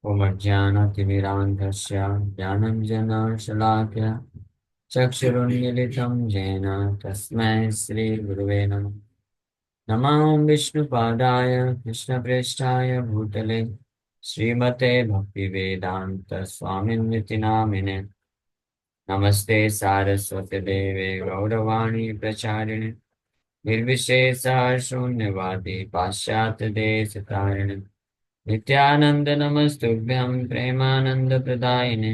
ॐ अज्ञानतिमिरान्धस्य ज्ञानञ्जनशलाकया चक्षुरुन्मीलितं येन तस्मै श्रीगुरुवे नमः। नमो विष्णुपादाय कृष्णप्रेष्ठाय भूतले श्रीमते भक्तिवेदान्त स्वामिन्विति नामिने। नमस्ते सारस्वती देवे गौरवाणी प्रचारिणे निर्विशेषा शून्यवादी पाश्चात्य देश तारिणे नित्यानंद नमस्तुभ्यं प्रेमानंद प्रदायिने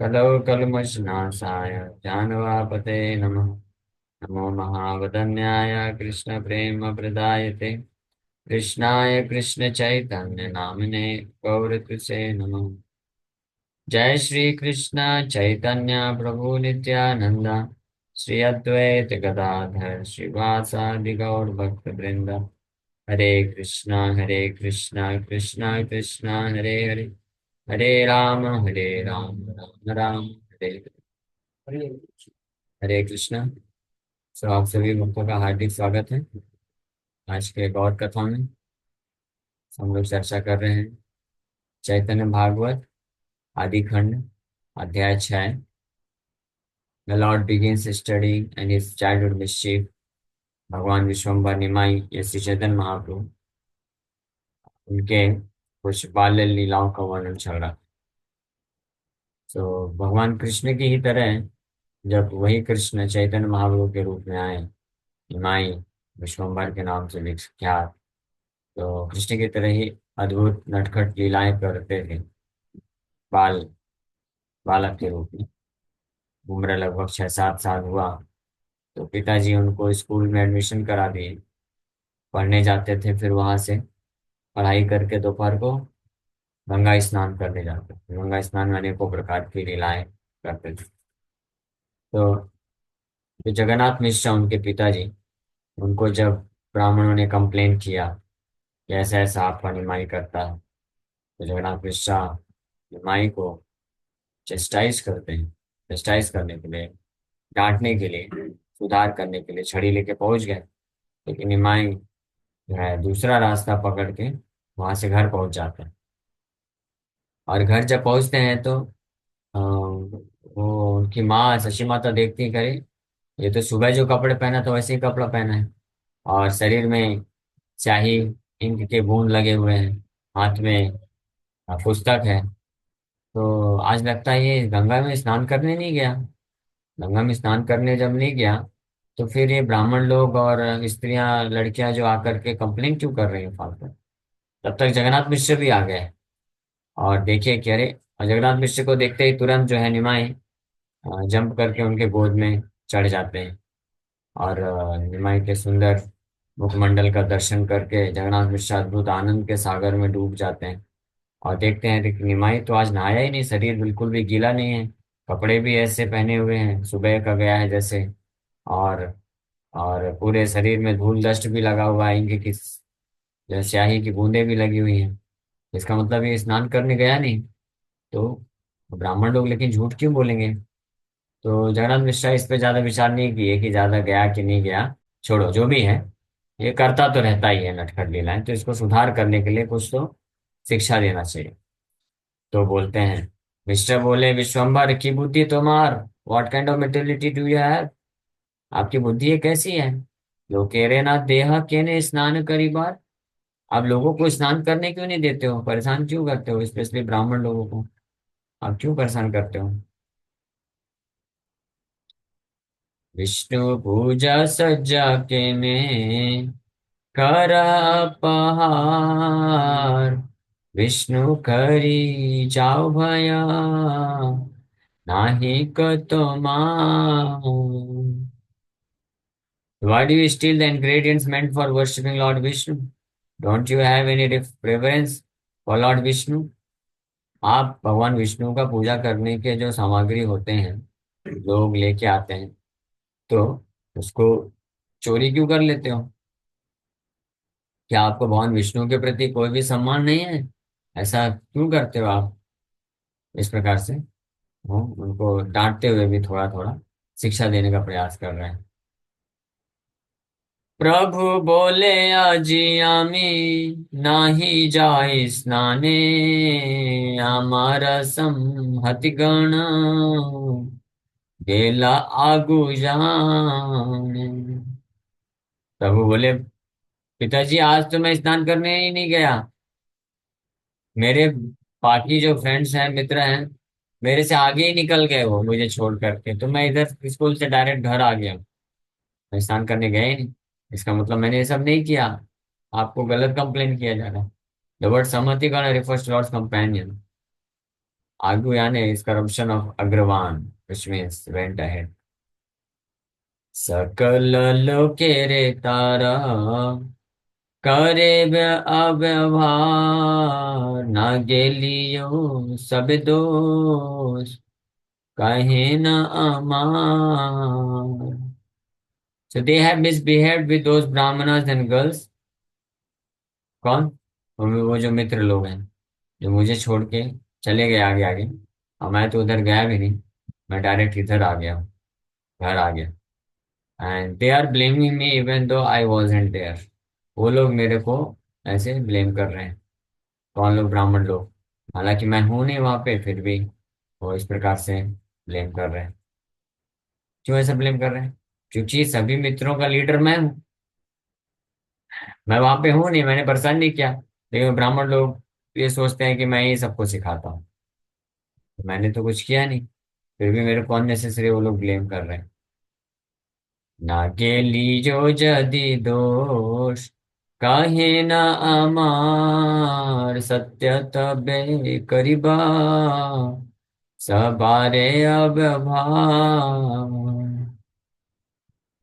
कलौ कलमशनाशाय जानवापते नमः। नमो महावदन्याय कृष्ण प्रेम प्रदायते कृष्णाय कृष्ण चैतन्य नामने गौरतुसे नमः। जय श्री कृष्ण चैतन्य प्रभु नित्यानंद श्री अद्वैत गदाधर श्रीवासादि गौर भक्त वृंद। हरे कृष्णा कृष्णा कृष्णा हरे हरे हरे राम राम राम हरे हरे। हरे कृष्णा। सो आप सभी भक्तों का हार्दिक स्वागत है। आज के गौर कथा में हम लोग चर्चा कर रहे हैं चैतन्य भागवत आदि खंड अध्याय 6। The Lord begins study and his childhood mischief. भगवान विश्वम्भर निमाई ये श्री चैतन्य महाप्रभु उनके कुछ बाल्य लीलाओं का वर्णन चल रहा है। तो भगवान कृष्ण की ही तरह जब वही कृष्ण चैतन्य महाप्रभु के रूप में आए, निमाई विश्वम्भर के नाम से विख्यात, तो कृष्ण की तरह ही अद्भुत नटखट लीलाएं करते थे। बाल बालक के रूप में उम्र लगभग 6-7 साल हुआ तो पिताजी उनको स्कूल में एडमिशन करा दिए। पढ़ने जाते थे, फिर वहां से पढ़ाई करके दोपहर को गंगा स्नान करने जाते थे। गंगा स्नान में अनेकों प्रकार की लीलाएं करते थे। तो जो जगन्नाथ मिश्रा उनके पिताजी, उनको जब ब्राह्मणों ने कंप्लेन किया कि ऐसा ऐसा आपका निमाई करता है, तो जगन्नाथ मिश्रा निमाई को चेस्टाइज करते हैं। चेस्टाइज करने के लिए, डांटने के लिए, सुधार करने के लिए छड़ी लेके पहुंच गए। लेकिन निमाई जो है दूसरा रास्ता पकड़ के वहां से घर पहुंच जाते हैं। और घर जब पहुंचते हैं तो वो उनकी माँ शशि माता देखती है, करे ये तो सुबह जो कपड़े पहना था वैसे ही कपड़ा पहना है, और शरीर में स्याही इंक के बूंद लगे हुए हैं, हाथ में पुस्तक है। तो आज लगता है ये गंगा में स्नान करने नहीं गया। गंगा में स्नान करने जब नहीं गया तो फिर ये ब्राह्मण लोग और स्त्रियां लड़कियां जो आकर के कंप्लेन क्यों कर रही हैं फालतू। तब तक जगन्नाथ मिश्र भी आ गए और देखिए कि अरे, और जगन्नाथ मिश्र को देखते ही तुरंत जो है निमाई जंप करके उनके गोद में चढ़ जाते हैं। और निमाई के सुंदर मुखमंडल का दर्शन करके जगन्नाथ मिश्र अद्भुत आनंद के सागर में डूब जाते हैं। और देखते हैं कि निमाई तो आज नहाया ही नहीं, शरीर बिल्कुल भी गीला नहीं है, कपड़े भी ऐसे पहने हुए हैं सुबह का गया है जैसे। और पूरे शरीर में धूल डस्ट भी लगा हुआ है, इनके किस जो स्याही की बूंदें भी लगी हुई हैं। इसका मतलब ये स्नान करने गया नहीं। तो ब्राह्मण लोग लेकिन झूठ क्यों बोलेंगे। तो जगन्नाथ मिश्रा इस पे ज्यादा विचार नहीं किए कि ज्यादा गया कि नहीं गया। छोड़ो, जो भी है ये करता तो रहता ही है नटखट लीलाएं, तो इसको सुधार करने के लिए कुछ तो शिक्षा देना चाहिए। तो बोलते हैं, मिस्टर बोले, विश्वम्भर की बुद्धि तुम्हार, what kind of mentality do you have. आपकी बुद्धि ये कैसी है। लोग कह रहे ना देह केने स्नान करी बार। आप लोगों को स्नान करने क्यों नहीं देते हो, परेशान क्यों करते हो, स्पेशली ब्राह्मण लोगों को आप क्यों परेशान करते हो। विष्णु पूजा सज्जा के ने कर पहार। विष्णु करी जाओ भया नाही कतो माऊ। Why do you steal the ingredients meant for worshipping Lord Vishnu? Don't you have any preference for Lord Vishnu? आप भगवान विष्णु का पूजा करने के जो सामग्री होते हैं लोग लेके आते हैं, तो उसको चोरी क्यों कर लेते हो। क्या आपको भगवान विष्णु के प्रति कोई भी सम्मान नहीं है। ऐसा क्यों करते हो आप। इस प्रकार से वो उनको डांटते हुए भी थोड़ा थोड़ा शिक्षा देने का प्रयास कर रहे हैं। प्रभु बोले আজি আমি নাহি যাই স্নানে আমার संहति गण गेला आगु जाने। प्रभु बोले पिताजी आज तो मैं स्नान करने ही नहीं गया। मेरे बाकी जो फ्रेंड्स हैं, मित्र हैं, मेरे से आगे ही निकल गए वो मुझे छोड़ करके, तो मैं इधर स्कूल से डायरेक्ट घर आ गया। मैं स्नान करने गया ही नहीं। इसका मतलब मैंने ये सब नहीं किया। आपको गलत कंप्लेन किया जा रहा है। द वर्ड सम्मति गण refers to Lord's companion. आगु यानी is corruption of अग्रवान, which means went ahead. सकल लोके रे तारा करे अव्यवहार ना गेलियो सब दोष कहे न अमार। So they have misbehaved with those brahmanas and girls. कौन? वो जो मित्र लोग हैं, जो मुझे छोड़ के चले गए आगे आगे। और मैं तो उधर गया भी नहीं, मैं डायरेक्ट इधर आ गया, घर आ गया। And they are blaming me even though I wasn't there. वो लोग मेरे को ऐसे ब्लेम कर रहे हैं। कौन लोग? ब्राह्मण लोग। हालांकि मैं हूं नहीं वहां पे, फिर भी वो इस प्रकार से ब्लेम कर रहे हैं। क्यों ऐसा ब्लेम कर रहे हैं? क्योंकि सभी मित्रों का लीडर मैं हूँ। मैं वहां पे हूँ नहीं, मैंने परेशान नहीं किया। लेकिन ब्राह्मण लोग ये सोचते हैं कि मैं ही सबको सिखाता हूँ। मैंने तो कुछ किया नहीं, फिर भी मेरे को अननेसेसरी वो लोग ब्लेम कर रहे हैं। नागे लीजो जदि दोष काहे न अमार सत्य तबे करिबा सबारे अब भार।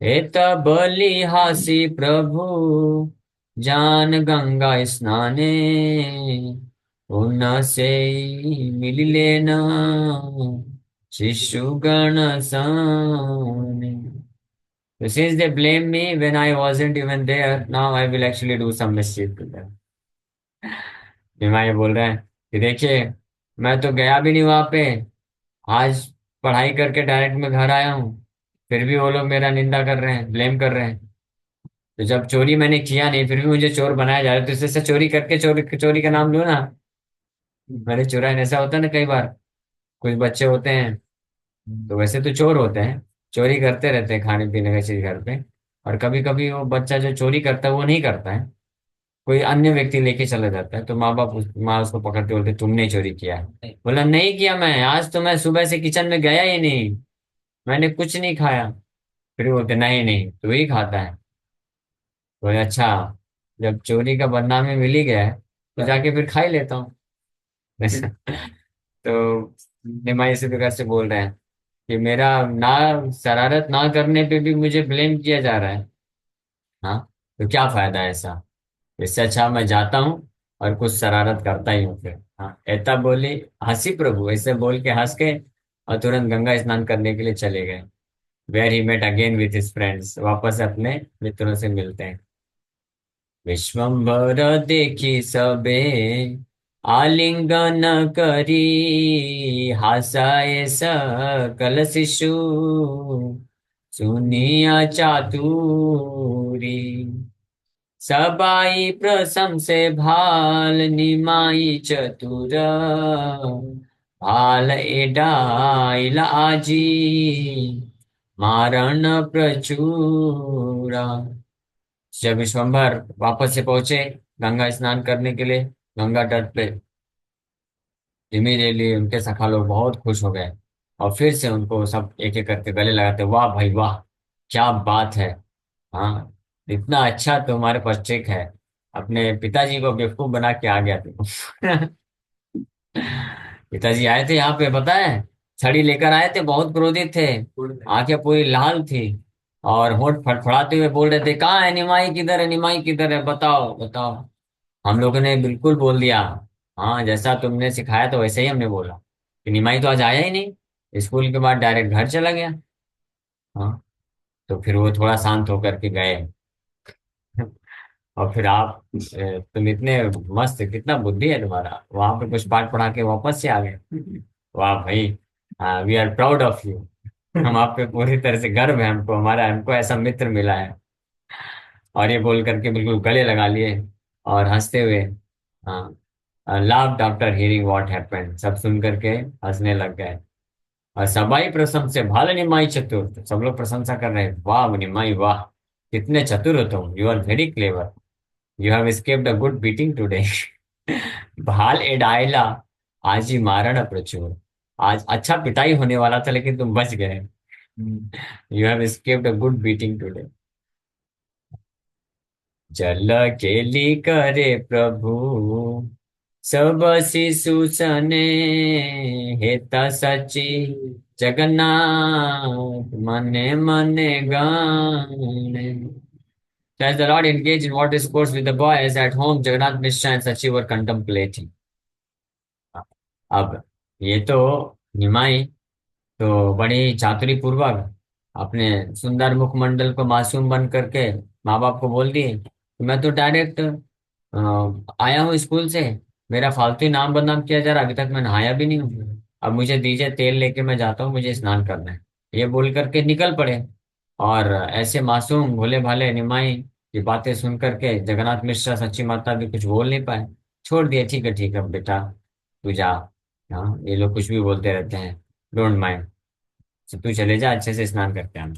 एत बलि हासी प्रभु जान गंगा स्नाने उन से मिल लेना शिशुगण साने। So since they blame me when I wasn't even there, now I will actually do some mischief to them. निमाई बोल रहे हैं कि देखिए, मैं तो गया भी नहीं वहां पे। आज पढ़ाई करके डायरेक्ट मैं घर आया हूँ, फिर भी वो लोग मेरा निंदा कर रहे हैं, ब्लेम कर रहे हैं। तो जब चोरी मैंने किया नहीं, फिर भी मुझे चोर बनाया जा रहा है, तो इससे चोरी करके चोरी चोरी का नाम लो ना। मैंने चुराया नहीं। ऐसा होता है ना कई बार, कुछ बच्चे होते हैं, तो वैसे तो चोर होते हैं, चोरी करते रहते हैं खाने पीने का चीज घर पे। और कभी कभी वो बच्चा जो चोरी करता है वो नहीं करता है, कोई अन्य व्यक्ति लेके चला जाता है, तो माँ उसको पकड़ते बोलते तुमने चोरी किया है। बोला नहीं किया मैं, आज तो मैं सुबह से किचन में गया ही नहीं, मैंने कुछ नहीं खाया। फिर बोलते नहीं नहीं तू ही खाता है। तो अच्छा, जब चोरी का बदनामी मिल ही गया है तो जाके फिर खा ही लेता हूँ। तो निमाई इसी प्रकार से बोल रहे हैं कि मेरा ना शरारत ना करने पे भी मुझे ब्लेम किया जा रहा है। हाँ, तो क्या फायदा है ऐसा? इससे अच्छा मैं जाता हूँ और कुछ शरारत करता ही हूँ फिर। हाँ, ऐता बोली हंसी प्रभु, ऐसे बोल के हंस के और तुरंत गंगा स्नान करने के लिए चले गए। Where he met again with his friends, वापस अपने मित्रों से मिलते हैं। विश्वम्भर देखी सबे आलिंगन करी हासाए सकल शिशु सुनिया चातुरी सबाई प्रशंसे भाल निमाई चतुर भाल एडाइल आजी मारण प्रचुरा। जब विश्वम्भर वापस से पहुंचे गंगा स्नान करने के लिए गंगा तट पे, इमीडिएटली उनके सखा लोग बहुत खुश हो गए और फिर से उनको सब एक एक करके गले लगाते, वाह भाई वाह, क्या बात है। हाँ, इतना अच्छा तुम्हारे पास ट्रिक है, अपने पिताजी को बेवकूफ बना के आ गया तुम। पिताजी आए थे यहाँ पे, पता है, छड़ी लेकर आए थे, बहुत क्रोधित थे, आंखें पूरी लाल थी और होंठ फड़फड़ाते हुए बोल रहे थे कहाँ है निमाई, किधर है निमाई, किधर है, बताओ बताओ। हम लोगों ने बिल्कुल बोल दिया, हाँ जैसा तुमने सिखाया तो वैसे ही हमने बोला, कि निमाई तो आज आया ही नहीं, स्कूल के बाद डायरेक्ट घर चला गया। हाँ, तो फिर वो थोड़ा शांत होकर के गए। और फिर आप तुम इतने मस्त, कितना बुद्धि है तुम्हारा, वहां पे कुछ पाठ पढ़ा के वापस से आ गए। वाह भाई, we are proud of you. हम आप पे पूरी तरह से गर्व है, हमको, हमारा हमको ऐसा मित्र मिला है। और ये बोल करके बिल्कुल गले लगा लिए और हंसते हुए, हाँ, laughed after hearing what happened, सब सुन करके हंसने लग गए। और सबाई प्रशंसे भाल निमाई चतुर, सब लोग प्रशंसा कर रहे हैं, वाह निमाई वाह, कितने चतुर हो तुम, you are very clever, you have escaped a good beating today. भाल एडाइला, आज ही मारण प्रचुर, आज अच्छा पिटाई होने वाला था लेकिन तुम बच गए। You have escaped a good beating today. जल केली करे प्रभु, सब शिशु सने, हेता सची जगन्नाथ मने मने गाने। As the Lord engaged in water sports with the boys at home, Jagannath Mishra and Sachi were contemplating. अब ये तो निमाई तो बड़ी चातुरी पूर्वक अपने सुंदर मुखमंडल को मासूम बन करके माँ बाप को बोल दिए कि मैं तो डायरेक्ट आया हूँ स्कूल से, मेरा फालतू ही नाम बदनाम किया जा रहा, अभी तक मैं नहाया भी नहीं हूँ, अब मुझे दीजिए तेल लेके मैं जाता हूँ, मुझे स्नान करना है। ये बोल करके निकल पड़े। और ऐसे मासूम भोले भाले निमाई की बातें सुन करके जगन्नाथ मिश्रा सच्ची माता भी कुछ बोल नहीं पाए, छोड़ दिए, ठीक है बेटा, तू जा, हाँ ये लोग कुछ भी बोलते रहते हैं, डोंट माइंड, तू चले जा, अच्छे से स्नान करके आना।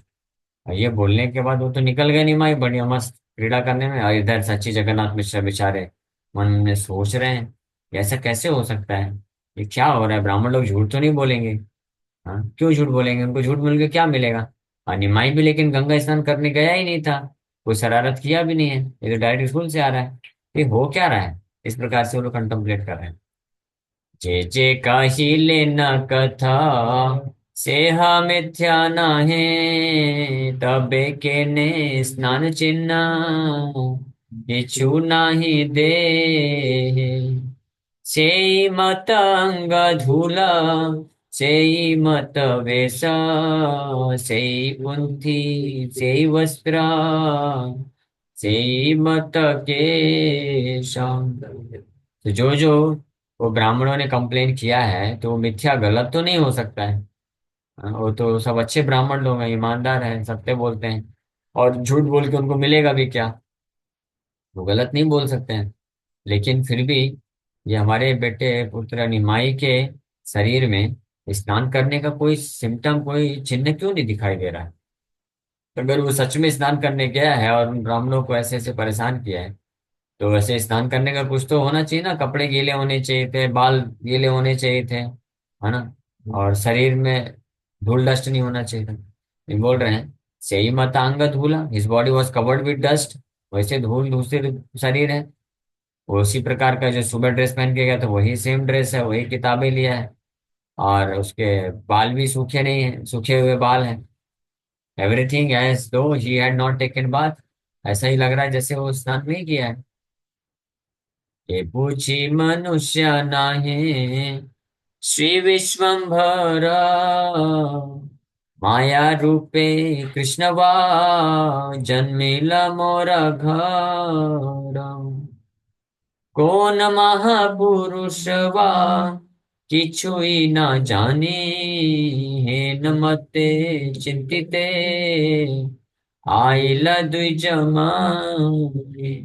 और ये बोलने के बाद वो तो निकल गए निमाई बढ़िया मस्त क्रीड़ा करने में, और इधर सच्ची जगन्नाथ मिश्र बेचारे मन में सोच रहे हैं कि ऐसा कैसे हो सकता है, ये क्या हो रहा है, ब्राह्मण लोग झूठ तो नहीं बोलेंगे, हाँ क्यों झूठ बोलेंगे, उनको झूठ बोल के क्या मिलेगा। और निमाई भी लेकिन गंगा स्नान करने गया ही नहीं था, कोई शरारत किया भी नहीं है, ये तो डायरेक्ट स्कूल से आ रहा है, ये हो क्या रहा है, इस प्रकार से वो लोग कंtemplate कर रहे हैं। जे काहिले न कथा, सेह मिथ्या नाहे, तबे के ने स्नान चिन्ह, इछु नाही दे, सेई मत अंग धूला, सेई मत वेश, सेई पुंथी, सेई वस्त्र, सेई मत केश। तो जो जो वो ब्राह्मणों ने कंप्लेन किया है तो वो मिथ्या गलत तो नहीं हो सकता है, हाँ, वो तो सब अच्छे ब्राह्मण लोग हैं, ईमानदार हैं, सत्य बोलते हैं, और झूठ बोल के उनको मिलेगा भी क्या, वो गलत नहीं बोल सकते हैं। लेकिन फिर भी ये हमारे बेटे पुत्र निमाई के शरीर में स्नान करने का कोई सिम्टम, कोई चिन्ह क्यों नहीं दिखाई दे रहा है। तो अगर वो सच में स्नान करने गया है और उन ब्राह्मणों को ऐसे ऐसे परेशान किया है, तो वैसे स्नान करने का कुछ तो होना चाहिए ना, कपड़े गीले होने चाहिए थे, बाल गीले होने चाहिए थे, है ना, और शरीर में धूल डस्ट नहीं होना चाहिए था। ये बोल रहे हैं सही मत अंग Dhula, his body was covered with dust, वैसे धूल दूसरे शरीर है, उसी प्रकार का जो सुबह ड्रेस पहन के गया था वही सेम ड्रेस है, वही किताबें लिया है, और उसके बाल भी सूखे नहीं है, सूखे हुए बाल हैं, एवरीथिंग एज दो he had not taken bath, ऐसा ही लग रहा है जैसे वो स्नान नहीं किया है। ये पूछी मनुष्य नाहे, श्री विश्वम्भर, माया रूपे कृष्ण वा, जन्मिला मोर घर, कौन महापुरुष वा, किछुई ना जाने, हेन मते चिंतिते, आइला द्विज माहे।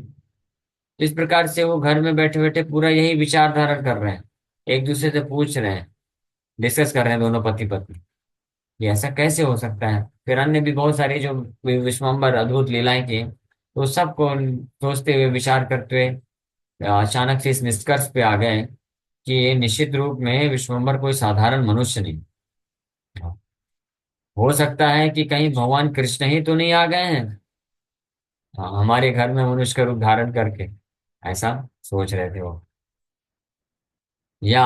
इस प्रकार से वो घर में बैठे बैठे पूरा यही विचार धारण कर रहे हैं, एक दूसरे से पूछ रहे हैं, डिस्कस कर रहे हैं दोनों पति पत्नी, ये ऐसा कैसे हो सकता है। फिर अन्य भी बहुत सारी जो विश्वम्बर अद्भुत लीलाएं की, तो सबको सोचते हुए विचार करते हुए अचानक से इस निष्कर्ष पे आ गए कि ये निश्चित रूप में विश्वम्बर कोई साधारण मनुष्य नहीं, हो सकता है कि कहीं भगवान कृष्ण ही तो नहीं आ गए हैं, हमारे घर में मनुष्य का रूप धारण करके, ऐसा सोच रहे थे वो। या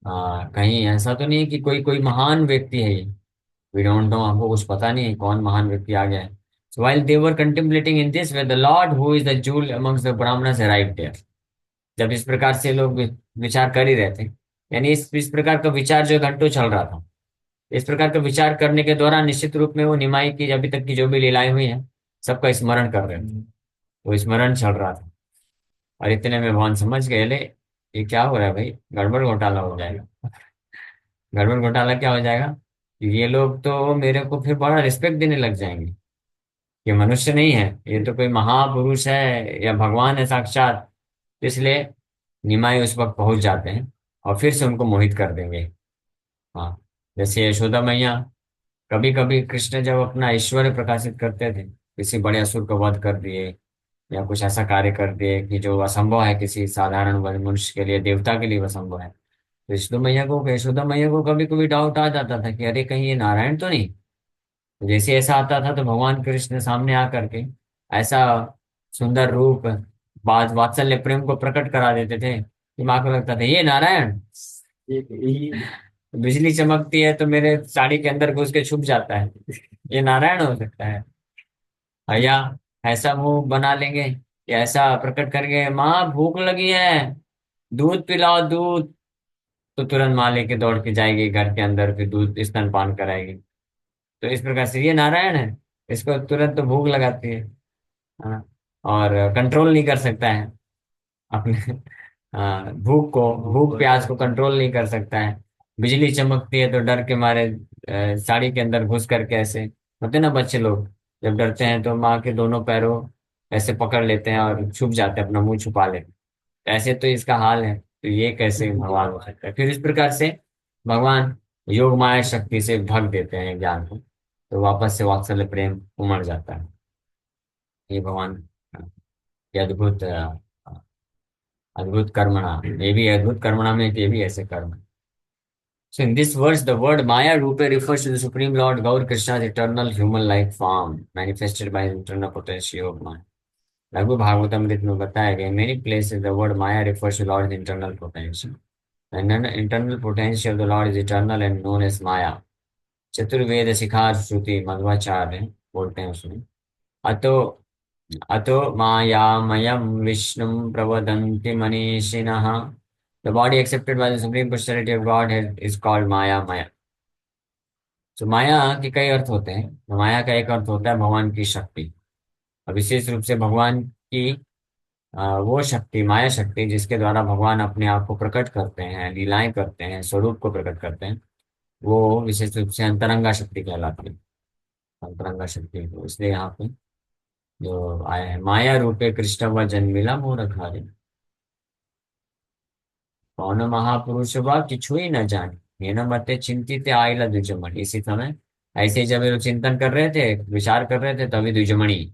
कहीं ऐसा तो नहीं है कि कोई कोई महान व्यक्ति है ये, वी डोंट नो, हमको कुछ पता नहीं है कौन महान व्यक्ति आ गया है। So while they were contemplating in this way, the lord who is the jewel amongst the Brahmanas arrived there. जब इस प्रकार से लोग विचार कर ही रहे थे, यानी इस प्रकार का विचार जो घंटों चल रहा था, इस प्रकार का विचार करने के दौरान निश्चित रूप में वो निमाई की अभी तक की जो भी लीलाएं हुई हैं सबका स्मरण कर रहे थे, वो स्मरण चल रहा था। और इतने में भगवान समझ गए, ले ये क्या हो रहा है भाई, गड़बड़ घोटाला हो जाएगा। गड़बड़ घोटाला क्या हो जाएगा, ये लोग तो मेरे को फिर बड़ा रिस्पेक्ट देने लग जाएंगे, ये मनुष्य नहीं है, ये तो कोई महापुरुष है या भगवान है साक्षात। इसलिए निमाई उस वक्त पहुंच जाते हैं और फिर से उनको मोहित कर देंगे। हाँ, जैसे यशोदा मैया, कभी कभी कृष्ण जब अपना ऐश्वर्य प्रकाशित करते थे, किसी बड़े असुर को वध कर दिए या कुछ ऐसा कार्य कर दिए कि जो असंभव है किसी साधारण मनुष्य के लिए, देवता के लिए वो असंभव है, तो यशोदा मैया को कभी कभी डाउट आ जाता था कि अरे कहीं ये नारायण तो नहीं। तो जैसे ऐसा आता था तो भगवान कृष्ण सामने आकर के ऐसा सुंदर रूप, बात वात्सल्य प्रेम को प्रकट करा देते थे कि माँ को लगता था ये नारायण। बिजली चमकती है तो मेरे साड़ी के अंदर घुस के छुप जाता है, ये नारायण हो सकता है। या ऐसा मुंह बना लेंगे या ऐसा प्रकट करेंगे, माँ भूख लगी है, दूध पिलाओ दूध। तो तुरंत माँ लेके दौड़ के जाएगी घर के अंदर, फिर दूध स्तनपान कराएगी। तो इस प्रकार से ये नारायण है, इसको तुरंत तो भूख लगाती है। हाँ, और कंट्रोल नहीं कर सकता है अपने हाँ, भूख प्यास को कंट्रोल नहीं कर सकता है। बिजली चमकती है तो डर के मारे साड़ी के अंदर घुस करके ऐसे होते ना बच्चे लोग, जब डरते हैं तो माँ के दोनों पैरों ऐसे पकड़ लेते हैं और छुप जाते हैं, अपना मुंह छुपा लेते हैं। ऐसे तो इसका हाल है, तो ये कैसे भगवान हो सकता है। फिर इस प्रकार से भगवान योग माया शक्ति से ढक देते हैं ज्ञान को, तो वापस से वात्सल्य प्रेम उमड़ जाता है। ये भगवान के अद्भुत अद्भुत कर्मणा, ये भी अद्भुत कर्मणा में ये भी ऐसे कर्म है। So in this verse, the word Maya Rupe refers to the Supreme Lord Gaur Krishna's eternal human-like form, manifested by his internal potential of Maya. लघु भागवतमृत में बताया गया, in many places the word Maya refers to Lord's internal potential. And then internal potential of the Lord is eternal and known as Maya. चतुर्वेद शिखार श्रुति मध्वाचार्य बोलते हैं उसमें, अतो अतो मायामयं विष्णुं प्रवदन्ति मनीषिणः। The body accepted by the supreme personality of Godhead is called Maya Maya. तो माया के कई अर्थ होते हैं, तो माया का एक अर्थ होता है भगवान की शक्ति, और विशेष रूप से भगवान की वो शक्ति, माया शक्ति जिसके द्वारा भगवान अपने आप को प्रकट करते हैं, लीलाएं करते हैं, स्वरूप को प्रकट करते हैं, वो विशेष रूप से अंतरंगा शक्ति कहलाती है। अंतरंगा शक्ति, तो इसलिए यहाँ पे जो आया है, माया रूपे कृष्ण व जन्मिला मोर घारे, कौन महापुरुष व किछु ही न जाने, ये न मते चिंतित आइला द्विजमणि। इसी समय ऐसे ही जब ये लोग चिंतन कर रहे थे, विचार कर रहे थे, तभी द्विजमणि,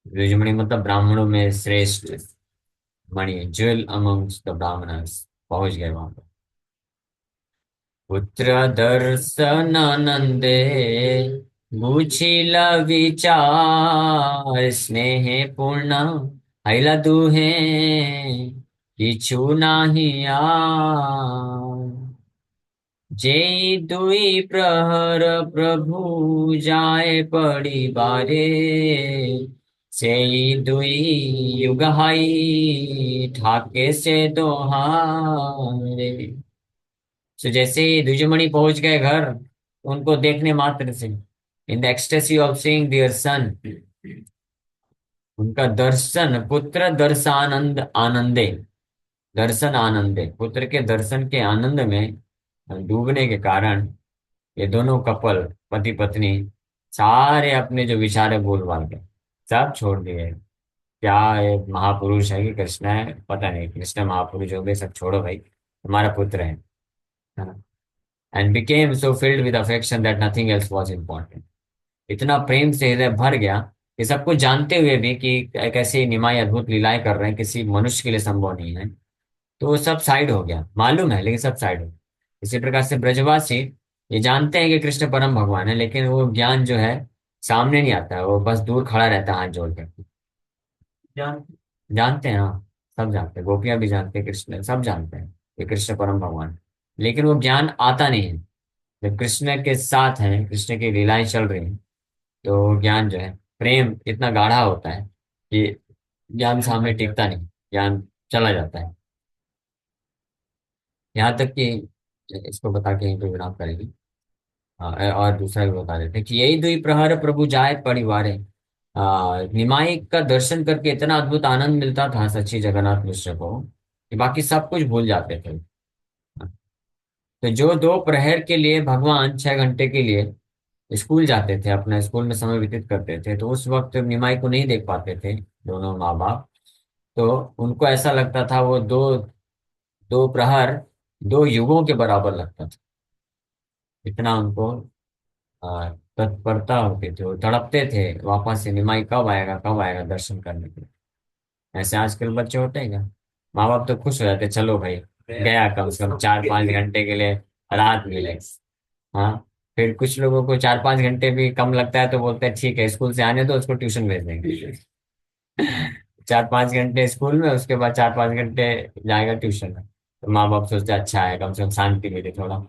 द्विजमणि मतलब ब्राह्मणों में श्रेष्ठ मणि, ज्वेल अमंग्स द ब्राह्मणर्स, पहुंच गए वहां पर। पुत्र दर्शनानंदे बुझिला विचार, स्नेह पूर्ण हैला दुहे किछु नाही आर। जेई दुई प्रहर प्रभु जाए पड़ी बारे, सेई दुई युग हाई ठाके से दोहारे। तो जैसे ही द्विजमणि पहुंच गए घर, उनको देखने मात्र से, in the ecstasy of seeing their son, उनका दर्शन, पुत्र दर्शानंद आनंदे, दर्शन आनंदे, पुत्र के दर्शन के आनंद में डूबने के कारण ये दोनों कपल, पति पत्नी, सारे अपने जो विचार है भूल भाल के सब छोड़ दिए। क्या ये महापुरुष है कि कृष्ण है, पता नहीं, कृष्ण महापुरुष हो गए, सब छोड़ो भाई, हमारा पुत्र है ना। And became so filled with affection that nothing else was important. इतना प्रेम से हृदय भर गया कि सब कुछ जानते हुए भी कि कैसे निमाई अद्भुत लीलाएं कर रहे हैं, किसी मनुष्य के लिए संभव नहीं है, तो वो सब साइड हो गया, मालूम है लेकिन सब साइड हो गया। इसी प्रकार से ब्रजवासी ये जानते हैं कि कृष्ण परम भगवान है, लेकिन वो ज्ञान जो है सामने नहीं आता है, वो बस दूर खड़ा रहता है हाथ जोड़ कर। जान जानते हैं, हाँ, सब जानते हैं, गोपियां भी जानते हैं, कृष्ण सब जानते हैं कि कृष्ण परम भगवान है, लेकिन वो ज्ञान आता नहीं है। जब कृष्ण के साथ हैं, कृष्ण की लीलाएं चल रही हैं, तो ज्ञान जो है, प्रेम इतना गाढ़ा होता है कि ज्ञान सामने टिकता नहीं, ज्ञान चला जाता है। यहाँ तक कि इसको बता के यहीं पे विराम करेंगे। और दूसरा भी बता देते हैं कि यही दुई प्रहर प्रभु जाए परिवारे। निमाई का दर्शन करके इतना अद्भुत आनंद मिलता था सच्ची जगन्नाथ मिश्र को कि बाकी सब कुछ भूल जाते थे। तो जो दो प्रहर के लिए भगवान 6 घंटे के लिए स्कूल जाते थे, अपना स्कूल में समय व्यतीत करते थे, तो उस वक्त निमाई को नहीं देख पाते थे दोनों माँ बाप। तो उनको ऐसा लगता था वो दो दो प्रहर दो युगों के बराबर लगता था। इतना उनको तत्परता होती थी, वो तड़पते थे वापस से निमाई कब आएगा दर्शन करने के लिए। ऐसे आजकल बच्चे होते हैं क्या? माँ बाप तो खुश हो जाते, चलो भाई गया, कम से कम 4-5 घंटे के लिए राहत मिले। हाँ। फिर कुछ लोगों को 4-5 घंटे भी कम लगता है तो बोलते हैं ठीक है, स्कूल से आने दो, उसको ट्यूशन भेज देंगे। 4-5 घंटे स्कूल में, उसके बाद 4-5 घंटे जाएगा ट्यूशन में। तो माँ बाप सोचते हैं अच्छा है, कम से कम शांति मिले, थोड़ा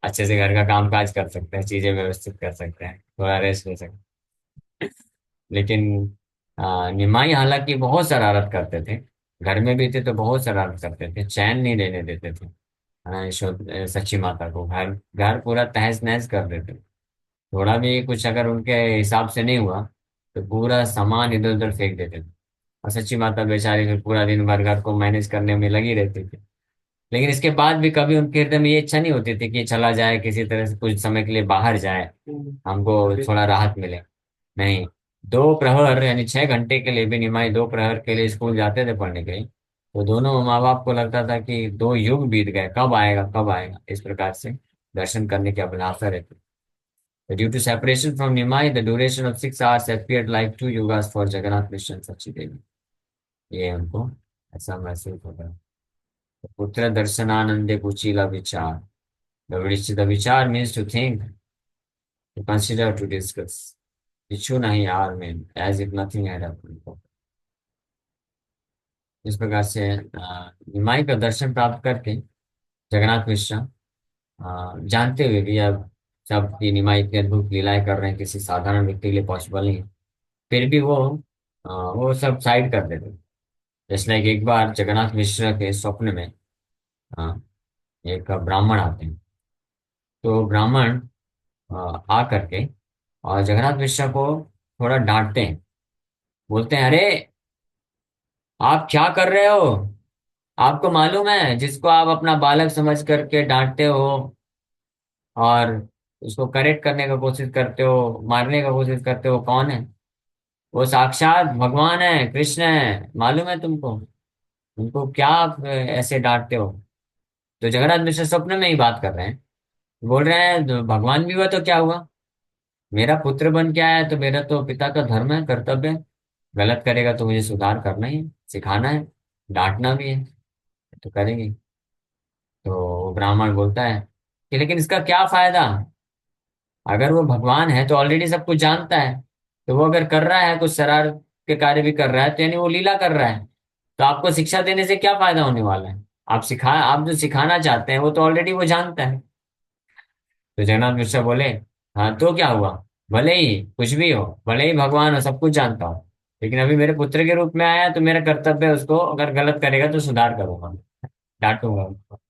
अच्छे से घर का काम काज कर सकते हैं, चीजें व्यवस्थित कर सकते हैं, थोड़ा रेस्ट ले सकते हैं। लेकिन निमाई हालांकि बहुत शरारत करते थे। घर में भी थे तो बहुत शरारत करते थे, चैन नहीं लेने देते थे। सच्ची माता को घर घर पूरा तहस नहस कर देते। थोड़ा भी कुछ अगर उनके हिसाब से नहीं हुआ तो पूरा सामान इधर उधर फेंक देते थे। और सच्ची माता बेचारी फिर पूरा दिन भर घर को मैनेज करने में लगी रहती थी। लेकिन इसके बाद भी कभी उनके हृदय में ये इच्छा नहीं होती थी कि चला जाए, किसी तरह से कुछ समय के लिए बाहर जाए, हमको थोड़ा राहत मिले। नहीं, 2 प्रहर यानी 6 घंटे के लिए भी निमाई 2 प्रहर के लिए स्कूल जाते थे पढ़ने के लिए। तो दोनों माँ बाप को लगता था कि 2 युग बीत गए, कब आएगा कब आएगा, इस प्रकार से दर्शन करने की अभिलाषा रहती। Due to separation from Nimai, the duration of 6 hours appeared like 2 yugas for Jagannath Mission Sachi Devi. ये उनको ऐसा महसूस होता है। तो पुत्र दर्शनानंदे कुचीला विचार। The vichar means to think, to consider, to discuss. इच्छु नहीं आर में, as if nothing had happened. इस प्रकार से निमाई का दर्शन प्राप्त करके जगन्नाथ मिश्र जानते हुए भी अब सब की निमाई इतनी अद्भुत लीलाएं कर रहे हैं, किसी साधारण व्यक्ति के लिए पॉसिबल नहीं है, फिर भी वो सब साइड कर देते। जैसे लाइक एक बार जगन्नाथ मिश्र के स्वप्न में अ, एक ब्राह्मण आते हैं। तो ब्राह्मण आ करके और जगन्नाथ मिश्र को थोड़ा डांटते हैं। बोलते हैं, अरे आप क्या कर रहे हो? आपको मालूम है जिसको आप अपना बालक समझ करके डांटते हो और उसको करेक्ट करने का कोशिश करते हो, मारने का कोशिश करते हो, कौन है? वो साक्षात भगवान है, कृष्ण है, मालूम है तुमको? उनको क्या आप ऐसे डांटते हो? तो जगन्नाथ मिश्र स्वप्न में ही बात कर रहे हैं। बोल रहे हैं तो भगवान भी हुआ तो क्या हुआ, मेरा पुत्र बन के आया है तो मेरा तो पिता का धर्म है, कर्तव्य है। गलत करेगा तो मुझे सुधार करना ही है, सिखाना है, डांटना भी है, तो करेंगे। तो ब्राह्मण बोलता है कि लेकिन इसका क्या फायदा? अगर वो भगवान है तो ऑलरेडी सब कुछ जानता है। तो वो अगर कर रहा है कुछ शरारत के कार्य भी कर रहा है तो यानी वो लीला कर रहा है। तो आपको शिक्षा देने से क्या फायदा होने वाला है? आप जो सिखाना चाहते हैं वो तो ऑलरेडी वो जानता है। तो जगन्नाथ मिश्र बोले, हाँ तो क्या हुआ, भले ही कुछ भी हो, भले ही भगवान हो, सब कुछ जानता हो, लेकिन अभी मेरे पुत्र के रूप में आया है तो मेरा कर्तव्य है उसको, अगर गलत करेगा तो सुधार करूंगा, डांटूंगा उसको।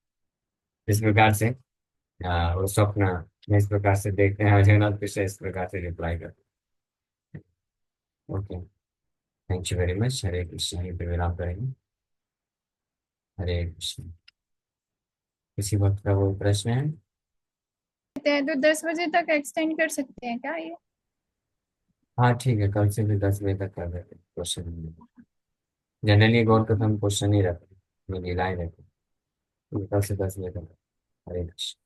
इस प्रकार से वो स्वप्न में इस प्रकार से देखते हैं और जगन्नाथ मिश्र इस प्रकार से रिप्लाई करते हैं। Okay, thank you very much. Hare Krishna. यहीं पे विराम करेंगे। हरे कृष्ण। किसी वक्त का कोई प्रश्न है? कहते हैं तो 10 बजे तक एक्सटेंड कर सकते हैं क्या ये? हाँ ठीक है, कल से भी 10 बजे तक कर देते क्वेश्चन। जनरली गौर करते हम क्वेश्चन ही रखते, लीलाएं रहते। तो कल से 10 बजे तक। हरे कृष्ण।